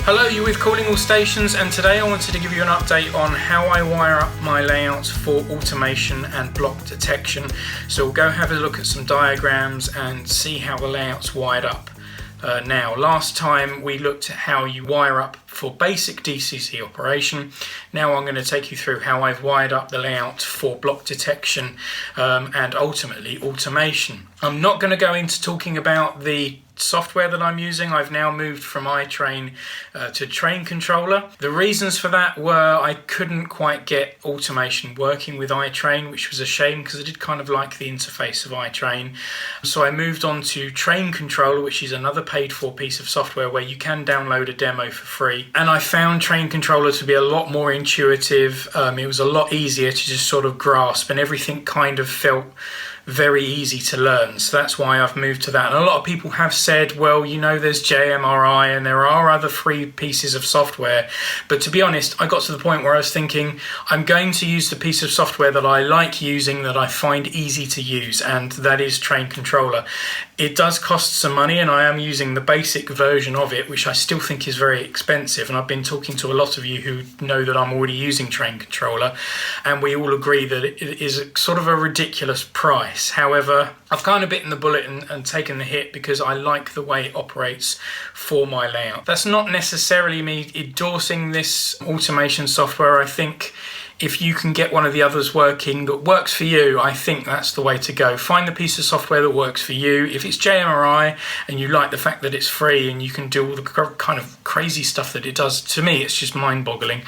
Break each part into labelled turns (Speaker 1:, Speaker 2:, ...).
Speaker 1: Hello, you're with Calling All Stations, and today I wanted to give you an update on how I wire up my layouts for automation and block detection. So we'll go have a look at some diagrams and see how the layout's wired up. Now, last time we looked at how you wire up for basic DCC operation. Now I'm going to take you through how I've wired up the layout for block detection and ultimately automation. I'm not going to go into talking about the software that I'm using. I've now moved from iTrain to Train Controller. The reasons for that were I couldn't quite get automation working with iTrain, which was a shame because I did kind of like the interface of iTrain. So I moved on to Train Controller, which is another paid for piece of software where you can download a demo for free. And I found Train Controller to be a lot more intuitive. It was a lot easier to just sort of grasp, and everything kind of felt very easy to learn. So that's why I've moved to that. And a lot of people have said, well, you know, there's JMRI and there are other free pieces of software. But to be honest, I got to the point where I was thinking, I'm going to use the piece of software that I like using, that I find easy to use, and that is Train Controller. It does cost some money, and I am using the basic version of it, which I still think is very expensive. And I've been talking to a lot of you who know that I'm already using Train Controller, and we all agree that it is sort of a ridiculous price. However, I've kind of bitten the bullet and taken the hit because I like the way it operates for my layout. That's not necessarily me endorsing this automation software. I think if you can get one of the others working that works for you, I think that's the way to go. Find the piece of software that works for you. If it's JMRI and you like the fact that it's free and you can do all the kind of crazy stuff that it does, to me it's just mind-boggling.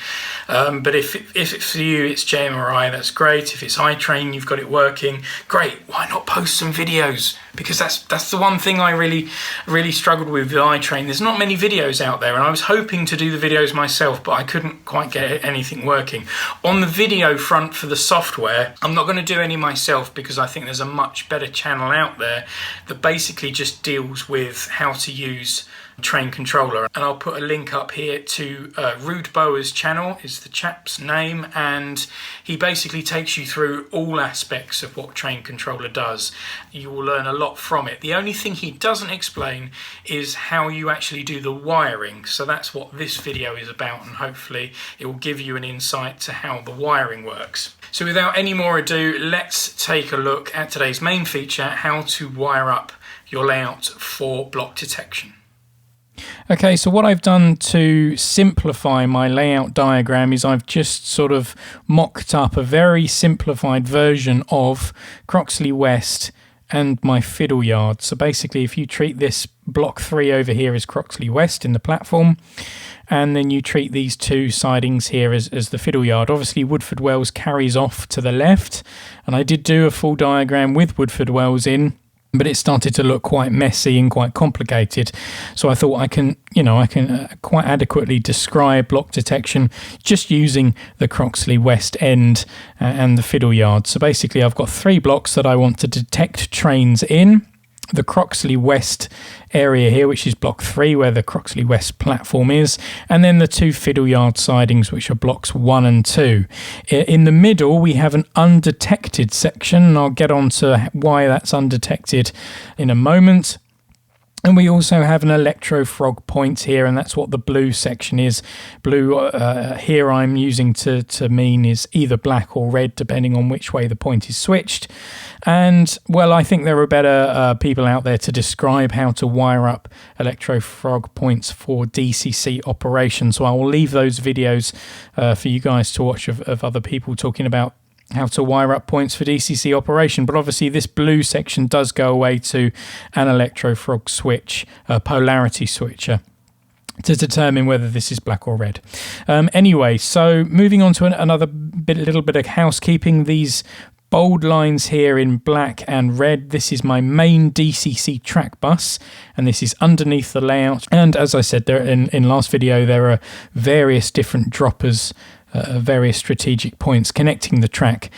Speaker 1: But if it's for you, it's JMRI, that's great. If it's iTrain, you've got it working, great. Why not post some videos? Because that's the one thing I really struggled with iTrain. There's not many videos out there, and I was hoping to do the videos myself, but I couldn't quite get anything working. On the video front for the software, I'm not going to do any myself because I think there's a much better channel out there that basically just deals with how to use Train Controller, and I'll put a link up here to REUPLOAD's channel, is the chap's name, and he basically takes you through all aspects of what Train Controller does. You will learn a lot from it. The only thing he doesn't explain is how you actually do the wiring, so that's what this video is about, and hopefully it will give you an insight to how the wiring works. So without any more ado, let's take a look at today's main feature, how to wire up your layout for block detection.
Speaker 2: Okay, so what I've done to simplify my layout diagram is I've just sort of mocked up a very simplified version of Croxley West and my fiddle yard. So basically, if you treat this block 3 over here as Croxley West in the platform, and then you treat these two sidings here as the fiddle yard. Obviously, Woodford Wells carries off to the left, and I did do a full diagram with Woodford Wells in, but it started to look quite messy and quite complicated. So I thought I can quite adequately describe block detection just using the Croxley West end and the fiddle yard. So basically I've got 3 blocks that I want to detect trains in. The Croxley West area here, which is block 3, where the Croxley West platform is, and then the 2 fiddle yard sidings, which are blocks 1 and 2. In the middle, we have an undetected section, and I'll get on to why that's undetected in a moment. And we also have an electro frog point here, and that's what the blue section is. Blue here I'm using to mean is either black or red, depending on which way the point is switched. And, well, I think there are better people out there to describe how to wire up electro frog points for DCC operations. So I will leave those videos for you guys to watch of other people talking about how to wire up points for DCC operation. But obviously this blue section does go away to an electro frog switch, a polarity switcher, to determine whether this is black or red. Anyway, so moving on to another little bit of housekeeping. These bold lines here in black and red, this is my main DCC track bus, and this is underneath the layout. And as I said there in last video, there are various different droppers, various strategic points connecting the track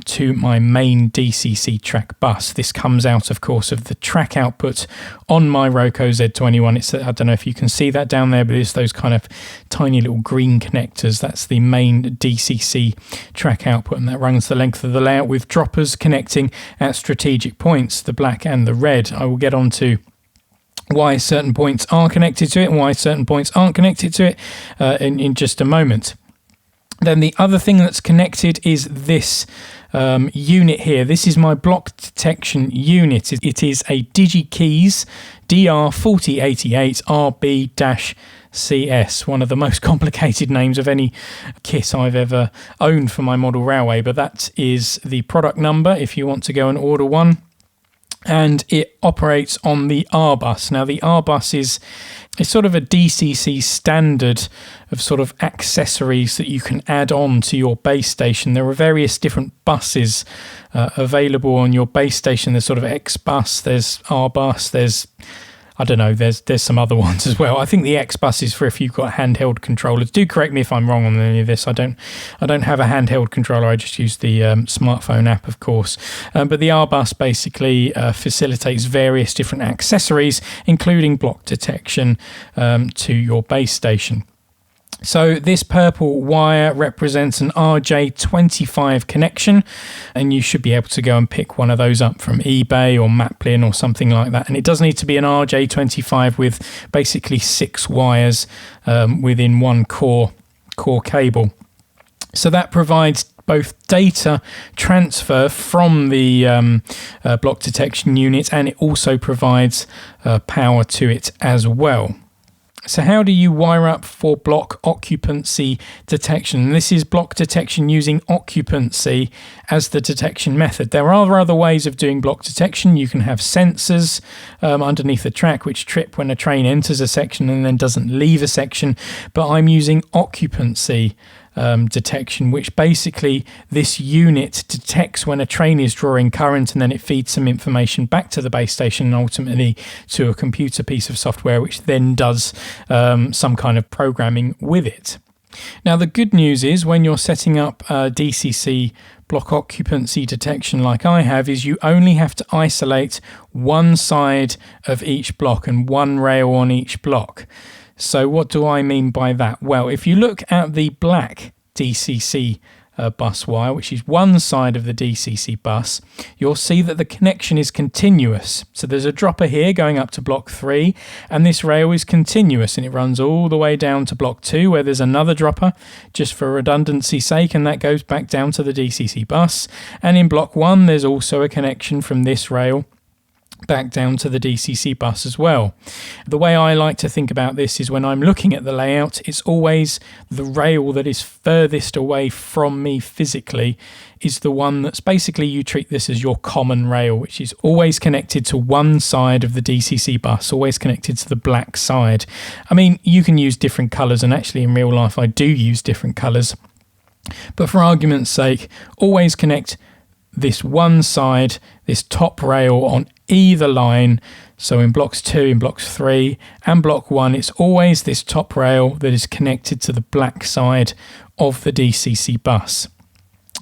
Speaker 2: to my main DCC track bus. This comes out, of course, of the track output on my Roku Z21. I don't know if you can see that down there, but it's those kind of tiny little green connectors. That's the main DCC track output, and that runs the length of the layout with droppers connecting at strategic points, the black and the red. I will get on to why certain points are connected to it and why certain points aren't connected to it in just a moment. Then the other thing that's connected is this unit here. This is my block detection unit. It is a Digikeijs DR4088RB-CS, one of the most complicated names of any kit I've ever owned for my model railway, but that is the product number if you want to go and order one. And it operates on the R bus. Now the R bus is sort of a DCC standard of sort of accessories that you can add on to your base station. There are various different buses available on your base station. There's sort of X bus, there's R bus, there's some other ones as well. I think the X bus is for if you've got handheld controllers. Do correct me if I'm wrong on any of this. I don't have a handheld controller. I just use the smartphone app, of course. But the R bus basically facilitates various different accessories, including block detection to your base station. So this purple wire represents an RJ25 connection, and you should be able to go and pick one of those up from eBay or Maplin or something like that. And it does need to be an RJ25 with basically 6 wires within one core cable. So that provides both data transfer from the block detection unit, and it also provides power to it as well. So how do you wire up for block occupancy detection? This is block detection using occupancy as the detection method. There are other ways of doing block detection. You can have sensors underneath the track which trip when a train enters a section and then doesn't leave a section, but I'm using occupancy detection, which basically this unit detects when a train is drawing current, and then it feeds some information back to the base station and ultimately to a computer piece of software which then does some kind of programming with it. Now the good news is when you're setting up DCC block occupancy detection like I have, is you only have to isolate one side of each block and one rail on each block. So what do I mean by that? Well, if you look at the black DCC bus wire, which is one side of the DCC bus, you'll see that the connection is continuous. So there's a dropper here going up to block 3, and this rail is continuous, and it runs all the way down to block 2, where there's another dropper, just for redundancy's sake, and that goes back down to the DCC bus. And in block 1, there's also a connection from this rail back down to the DCC bus as well. The way I like to think about this is when I'm looking at the layout, it's always the rail that is furthest away from me physically is the one that's basically, you treat this as your common rail, which is always connected to one side of the DCC bus, always connected to the black side. I mean, you can use different colours, and actually in real life I do use different colours, but for argument's sake, always connect this one side, this top rail on either line. So in blocks 2, in blocks 3 and block 1, it's always this top rail that is connected to the black side of the DCC bus.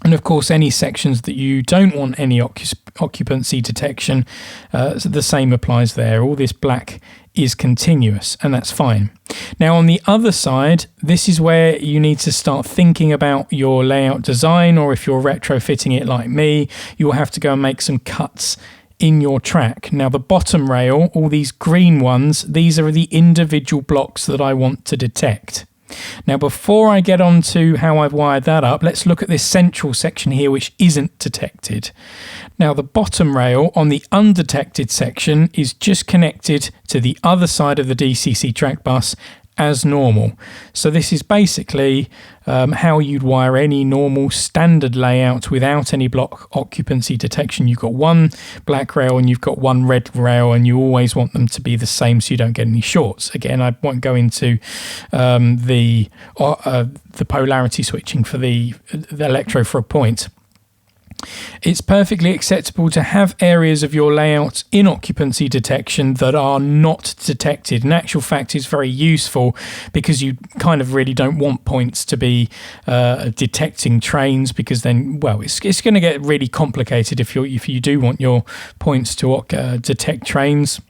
Speaker 2: And of course, any sections that you don't want any occupancy detection, the same applies there. All this black is continuous, and that's fine. Now on the other side, this is where you need to start thinking about your layout design, or if you're retrofitting it like me, you'll have to go and make some cuts in your track. Now the bottom rail, all these green ones, these are the individual blocks that I want to detect. Now before I get on to how I've wired that up, let's look at this central section here which isn't detected. Now the bottom rail on the undetected section is just connected to the other side of the Dcc Track Bus as normal. So this is basically how you'd wire any normal standard layout without any block occupancy detection. You've got one black rail and you've got one red rail, and you always want them to be the same so you don't get any shorts. Again, I won't go into the polarity switching for the electro for a point. It's perfectly acceptable to have areas of your layout in occupancy detection that are not detected. In actual fact, it's very useful because you kind of really don't want points to be detecting trains, because then, well, it's going to get really complicated if you do want your points to detect trains.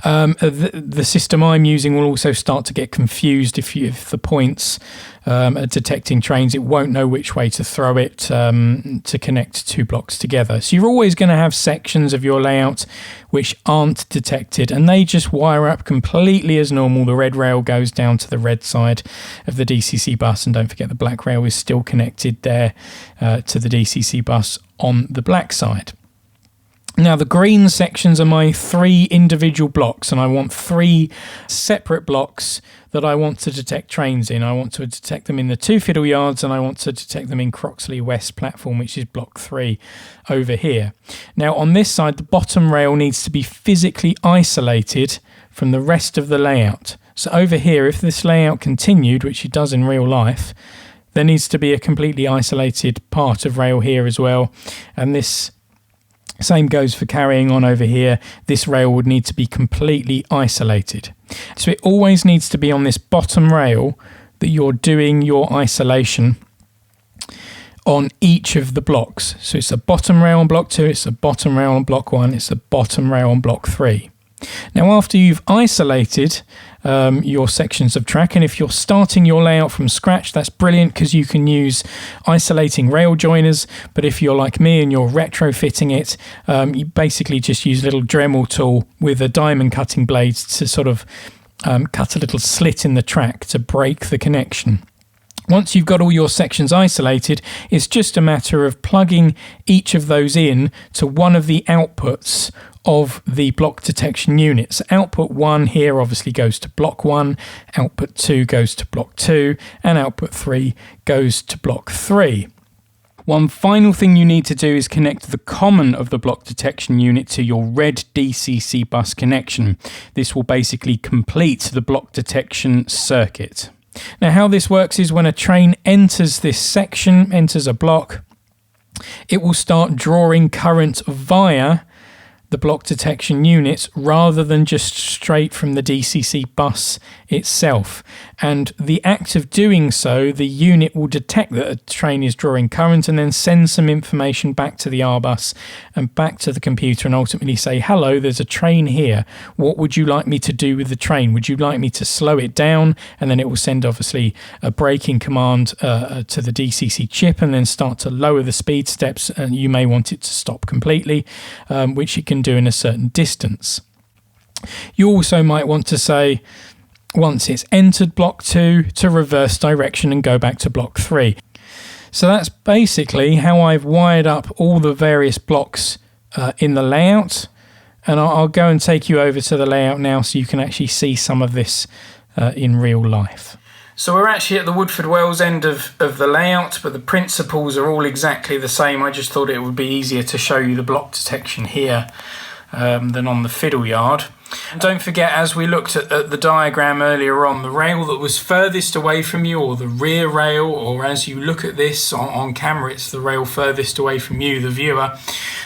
Speaker 2: The system I'm using will also start to get confused if the points are detecting trains. It won't know which way to throw it to connect two blocks together. So you're always going to have sections of your layout which aren't detected, and they just wire up completely as normal. The red rail goes down to the red side of the DCC bus, and don't forget the black rail is still connected there to the DCC bus on the black side. Now, the green sections are my 3 individual blocks, and I want 3 separate blocks that I want to detect trains in. I want to detect them in the 2 Fiddle Yards, and I want to detect them in Croxley West platform, which is block 3 over here. Now, on this side, the bottom rail needs to be physically isolated from the rest of the layout. So over here, if this layout continued, which it does in real life, there needs to be a completely isolated part of rail here as well, and this same goes for carrying on over here. This rail would need to be completely isolated. So it always needs to be on this bottom rail that you're doing your isolation on each of the blocks. So it's a bottom rail on block 2, it's a bottom rail on block 1, it's a bottom rail on block 3. Now, after you've isolated your sections of track, and if you're starting your layout from scratch, that's brilliant because you can use isolating rail joiners. But if you're like me and you're retrofitting it, you basically just use a little Dremel tool with a diamond cutting blade to sort of cut a little slit in the track to break the connection. Once you've got all your sections isolated, it's just a matter of plugging each of those in to one of the outputs of the block detection units. Output 1 here obviously goes to block 1, output 2 goes to block 2, and output 3 goes to block 3. One final thing you need to do is connect the common of the block detection unit to your red DCC bus connection. This will basically complete the block detection circuit. Now, how this works is when a train enters this section, enters a block, it will start drawing current via the block detection units rather than just straight from the DCC bus itself. And the act of doing so, the unit will detect that a train is drawing current and then send some information back to the R bus and back to the computer and ultimately say, hello, there's a train here. What would you like me to do with the train? Would you like me to slow it down? And then it will send obviously a braking command to the DCC chip and then start to lower the speed steps, and you may want it to stop completely, which it can do in a certain distance. You also might want to say, once it's entered block 2, to reverse direction and go back to block 3. So that's basically how I've wired up all the various blocks in the layout, and I'll go and take you over to the layout now so you can actually see some of this in real life.
Speaker 1: So we're actually at the Woodford Wells end of the layout, but the principles are all exactly the same. I just thought it would be easier to show you the block detection here than on the Fiddle Yard. And don't forget, as we looked at the diagram earlier on, the rail that was furthest away from you, or the rear rail, or as you look at this on camera, it's the rail furthest away from you, the viewer,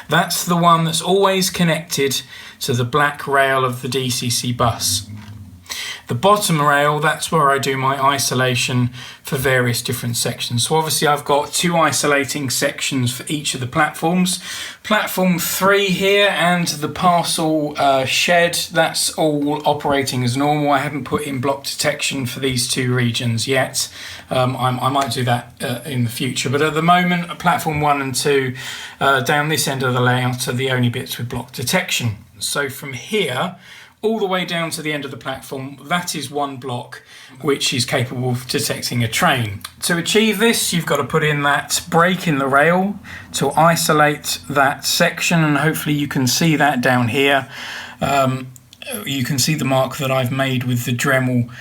Speaker 1: that's the one that's always connected to the black rail of the DCC bus. The bottom rail, that's where I do my isolation for various different sections. So obviously I've got 2 isolating sections for each of the platforms. Platform 3 here and the parcel shed, that's all operating as normal. I haven't put in block detection for these 2 regions yet. I might do that in the future, but at the moment platform 1 and 2 down this end of the layout are the only bits with block detection. So from here all the way down to the end of the platform, that is one block which is capable of detecting a train. To achieve this, you've got to put in that break in the rail to isolate that section, and hopefully you can see that down here. You can see the mark that I've made with the Dremel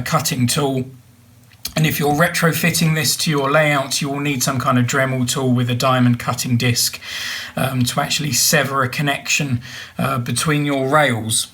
Speaker 1: cutting tool. And if you're retrofitting this to your layout, you will need some kind of Dremel tool with a diamond cutting disc to actually sever a connection between your rails.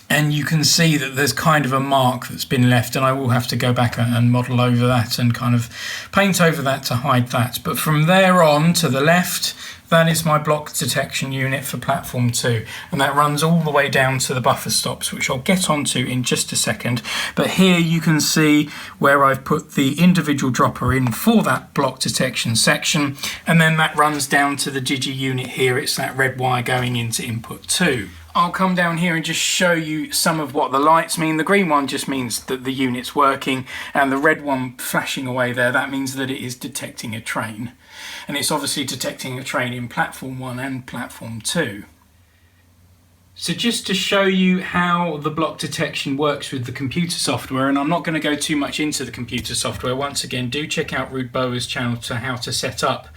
Speaker 1: And you can see that there's kind of a mark that's been left, and I will have to go back and model over that and kind of paint over that to hide that. But from there on to the left, that is my block detection unit for platform 2, and that runs all the way down to the buffer stops, which I'll get onto in just a second. But here you can see where I've put the individual dropper in for that block detection section, and then that runs down to the Digi unit here. It's that red wire going into input 2. I'll come down here and just show you some of what the lights mean. The green one just means that the unit's working, and the red one flashing away there, that means that it is detecting a train. And it's obviously detecting a train in platform 1 and platform 2. So just to show you how the block detection works with the computer software, and I'm not going to go too much into the computer software, once again do check out Rude Boa's channel to how to set up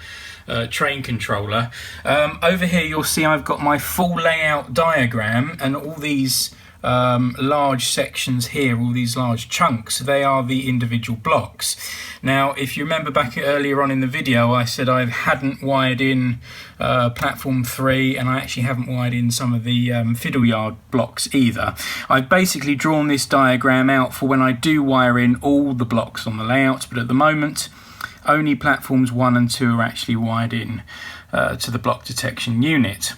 Speaker 1: train controller. Over here you'll see I've got my full layout diagram, and all these large sections here, all these large chunks, they are the individual blocks. Now if you remember back earlier on in the video, I said I hadn't wired in platform 3, and I actually haven't wired in some of the fiddle yard blocks either. I've basically drawn this diagram out for when I do wire in all the blocks on the layout, but at the moment only platforms 1 and 2 are actually wired in to the block detection unit.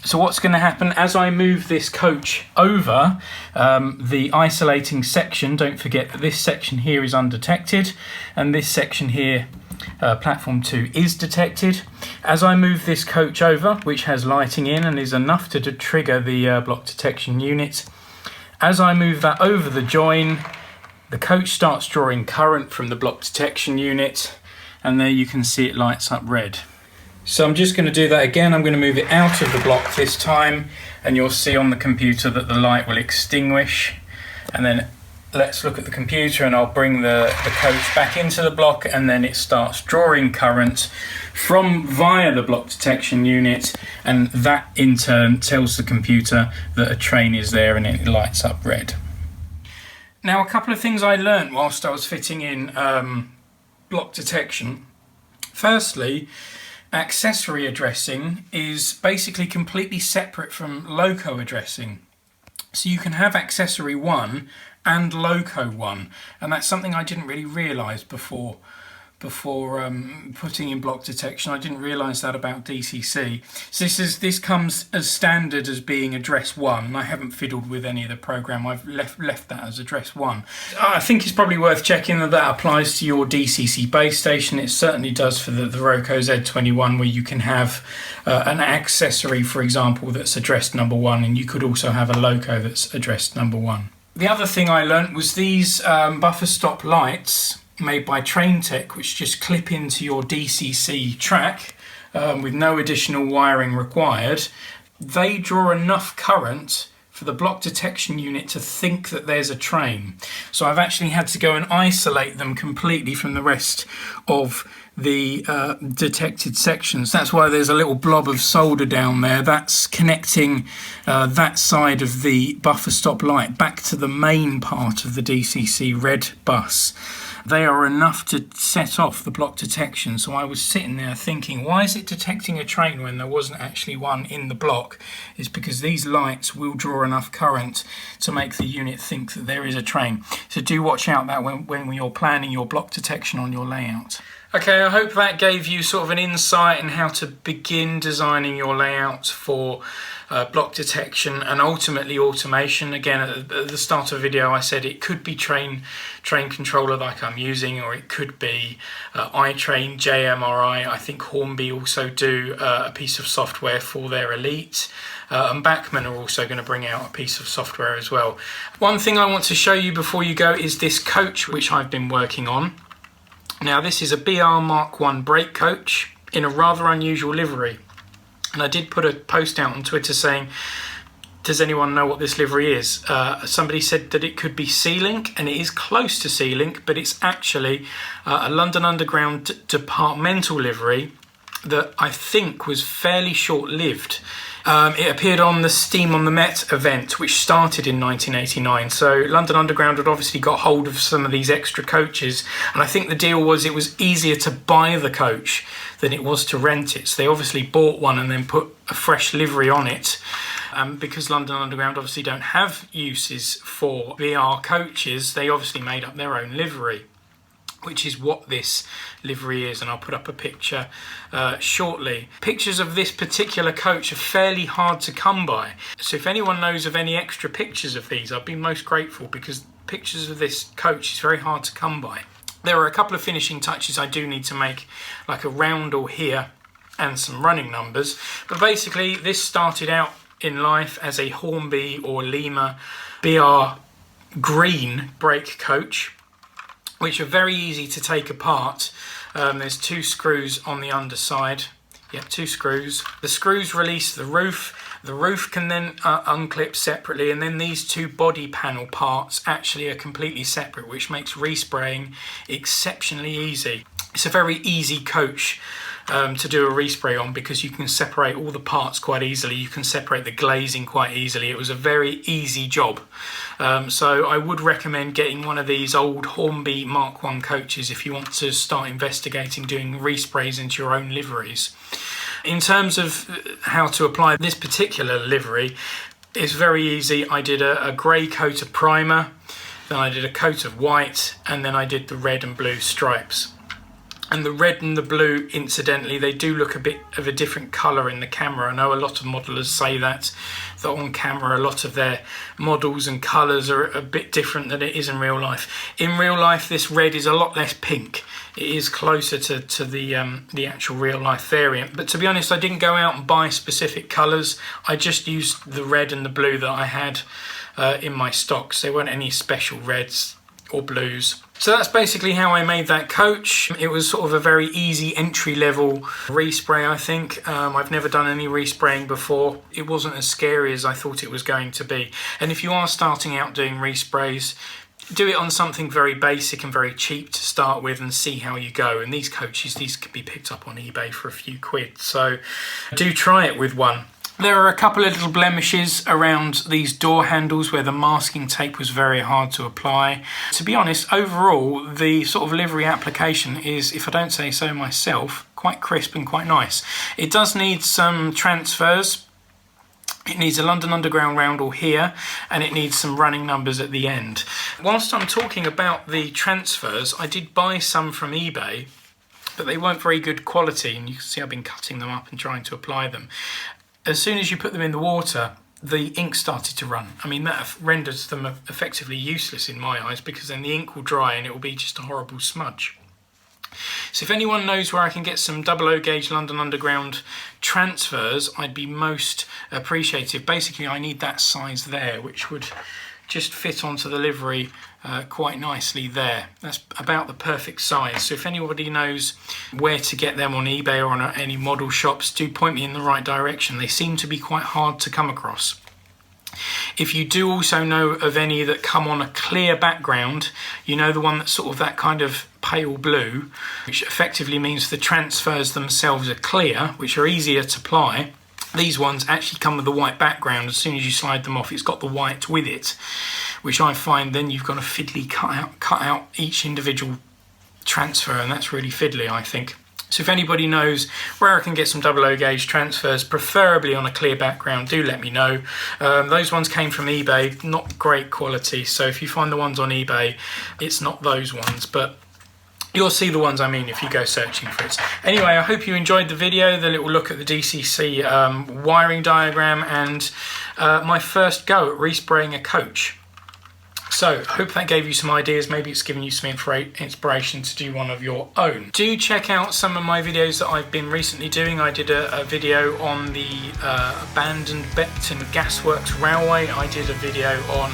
Speaker 1: So what's going to happen as I move this coach over, the isolating section, don't forget that this section here is undetected, and this section here, platform 2, is detected. As I move this coach over, which has lighting in and is enough to trigger the block detection unit, as I move that over the join, the coach starts drawing current from the block detection unit, and there you can see it lights up red. So I'm just going to do that again. I'm going to move it out of the block this time, and you'll see on the computer that the light will extinguish. And then let's look at the computer, and I'll bring the coach back into the block, and then it starts drawing current via the block detection unit, and that in turn tells the computer that a train is there, and it lights up red. Now, a couple of things I learned whilst I was fitting in block detection. Firstly, accessory addressing is basically completely separate from loco addressing. So you can have accessory 1 and loco 1, and that's something I didn't really realise before putting in block detection. I didn't realise that about DCC. So this comes as standard as being address 1, and I haven't fiddled with any of the program. I've left that as address 1. I think it's probably worth checking that applies to your DCC base station. It certainly does for the Roco Z21, where you can have an accessory, for example, that's addressed number 1, and you could also have a loco that's addressed number 1. The other thing I learnt was these buffer stop lights made by Train Tech, which just clip into your DCC track with no additional wiring required. They draw enough current for the block detection unit to think that there's a train. So I've actually had to go and isolate them completely from the rest of the detected sections. That's why there's a little blob of solder down there. That's connecting that side of the buffer stop light back to the main part of the DCC red bus. They are enough to set off the block detection. So I was sitting there thinking, why is it detecting a train when there wasn't actually one in the block? It's because these lights will draw enough current to make the unit think that there is a train. So do watch out that when you're planning your block detection on your layout. Okay, I hope that gave you sort of an insight in how to begin designing your layouts for block detection and ultimately automation. Again, at the start of the video I said it could be train controller like I'm using, or it could be iTrain, JMRI. I think Hornby also do a piece of software for their Elite. And Bachmann are also going to bring out a piece of software as well. One thing I want to show you before you go is this coach which I've been working on. Now this is a BR Mark 1 brake coach in a rather unusual livery. And I did put a post out on Twitter saying, does anyone know what this livery is? Somebody said that it could be C-Link, and it is close to C-Link, but it's actually a London Underground Departmental livery that I think was fairly short-lived. It appeared on the Steam on the Met event, which started in 1989. So London Underground had obviously got hold of some of these extra coaches, and I think the deal was it was easier to buy the coach than it was to rent it. So they obviously bought one and then put a fresh livery on it. Because London Underground obviously don't have uses for BR coaches, they obviously made up their own livery, which is what this livery is, and I'll put up a picture shortly. Pictures of this particular coach are fairly hard to come by, so if anyone knows of any extra pictures of these, I'd be most grateful, because pictures of this coach is very hard to come by. There are a couple of finishing touches I do need to make, like a roundel here and some running numbers, but basically this started out in life as a Hornby or Lima BR green brake coach, which are very easy to take apart. There's 2 screws on the underside. Yep, 2 screws. The screws release the roof. The roof can then unclip separately, and then these 2 body panel parts actually are completely separate, which makes respraying exceptionally easy. It's a very easy coach to do a respray on, because you can separate all the parts quite easily. You can separate the glazing quite easily. It was a very easy job. So I would recommend getting one of these old Hornby Mark 1 coaches if you want to start investigating doing resprays into your own liveries. In terms of how to apply this particular livery, it's very easy. I did a grey coat of primer, then I did a coat of white, and then I did the red and blue stripes. And the red and the blue, incidentally, they do look a bit of a different colour in the camera. I know a lot of modelers say that on camera a lot of their models and colours are a bit different than it is in real life. In real life, this red is a lot less pink. It is closer to the actual real life variant. But to be honest, I didn't go out and buy specific colours. I just used the red and the blue that I had in my stocks. There weren't any special reds or blues. So that's basically how I made that coach. It was sort of a very easy entry level respray, I think. I've never done any respraying before. It wasn't as scary as I thought it was going to be. And if you are starting out doing resprays, do it on something very basic and very cheap to start with and see how you go. And these coaches, these can be picked up on eBay for a few quid. So do try it with one. There are a couple of little blemishes around these door handles where the masking tape was very hard to apply. To be honest, overall, the sort of livery application is, if I don't say so myself, quite crisp and quite nice. It does need some transfers. It needs a London Underground roundel here, and it needs some running numbers at the end. Whilst I'm talking about the transfers, I did buy some from eBay, but they weren't very good quality, and you can see I've been cutting them up and trying to apply them. As soon as you put them in the water, the ink started to run. I mean, that renders them effectively useless in my eyes, because then the ink will dry and it will be just a horrible smudge. So if anyone knows where I can get some 00 gauge London Underground transfers, I'd be most appreciative. Basically, I need that size there, which would just fit onto the livery quite nicely there. That's about the perfect size. So if anybody knows where to get them on eBay or on any model shops, do point me in the right direction. They seem to be quite hard to come across. If you do also know of any that come on a clear background, you know, the one that's sort of that kind of pale blue, which effectively means the transfers themselves are clear, which are easier to apply. These ones actually come with a white background. As soon as you slide them off, it's got the white with it, which I find then you've got to fiddly cut out each individual transfer, and that's really fiddly, I think. So if anybody knows where I can get some 00 gauge transfers, preferably on a clear background, do let me know. Those ones came from eBay, not great quality. So if you find the ones on eBay, it's not those ones, but you'll see the ones I mean if you go searching for it. Anyway, I hope you enjoyed the video, the little look at the DCC wiring diagram and my first go at respraying a coach. So, I hope that gave you some ideas. Maybe it's given you some inspiration to do one of your own. Do check out some of my videos that I've been recently doing. I did a video on the abandoned Beckton Gasworks Railway. I did a video on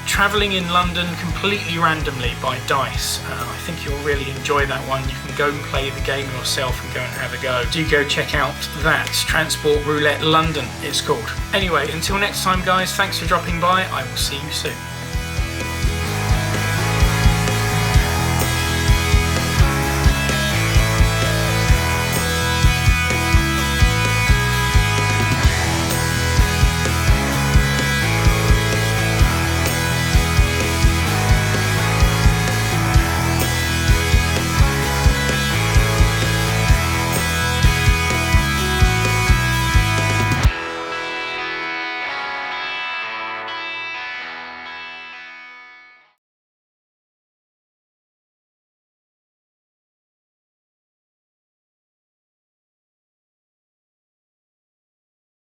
Speaker 1: travelling in London completely randomly by dice. I think you'll really enjoy that one. You can go and play the game yourself and go and have a go. Do go check out that. Transport Roulette London it's called. Anyway, until next time guys, thanks for dropping by. I will see you soon.